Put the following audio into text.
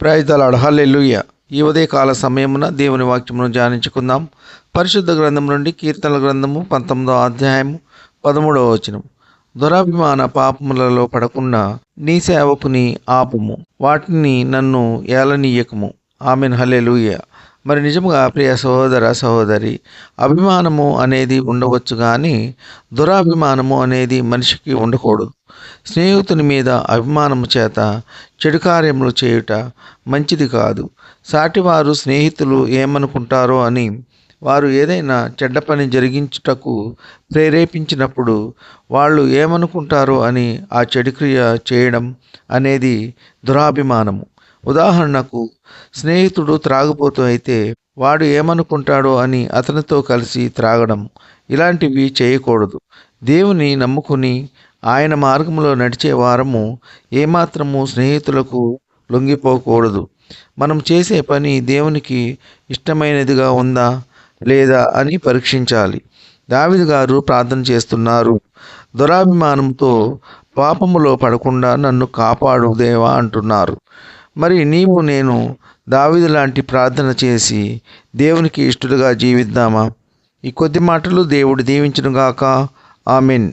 Praise the lord. హల్లెలూయా. ఈ ఉదయకాల సమయమున దేవుని వాక్యమును ధ్యానించుకుందాం. పరిశుద్ధ గ్రంథం నుండి కీర్తనల గ్రంథము 19వ అధ్యాయము 13వ వచనం. దురాభిమాన పాపములలో పడకుండా నీ సేవకుని ఆపుము, వాటిని నన్ను ఏలనీయకము. ఆమెన్. హల్లెలూయా. మరి నిజముగా ప్రియ సహోదర సహోదరి, అభిమానము అనేది ఉండవచ్చు, కానీ దురాభిమానము అనేది మనిషికి ఉండకూడదు. స్నేహితుని మీద అభిమానము చేత చెడు కార్యములు చేయుట మంచిది కాదు. సాటివారు స్నేహితులు ఏమనుకుంటారో అని వారు ఏదైనా చెడ్డ పని జరిగించుటకు ప్రేరేపించినప్పుడు వాళ్ళు ఏమనుకుంటారో అని ఆ చెడు క్రియ చేయడం అనేది దురాభిమానము. ఉదాహరణకు, స్నేహితుడు త్రాగుబోతు అయితే వాడు ఏమనుకుంటాడో అని అతనితో కలిసి త్రాగడం, ఇలాంటివి చేయకూడదు. దేవుని నమ్ముకుని ఆయన మార్గంలో నడిచే వారము ఏమాత్రము స్నేహితులకు లొంగిపోకూడదు. మనం చేసే పని దేవునికి ఇష్టమైనదిగా ఉందా లేదా అని పరీక్షించాలి. దావీదు గారు ప్రార్థన చేస్తున్నారు, దురాభిమానంతో పాపములో పడకుండా నన్ను కాపాడు దేవా అంటున్నారు. మరి నీవు నేను దావీదు లాంటి ప్రార్థన చేసి దేవునికి ఇష్టలుగా జీవిద్దామా? ఈ కొద్ది మాటలు దేవుడు దీవించునుగాక. ఆమెన్.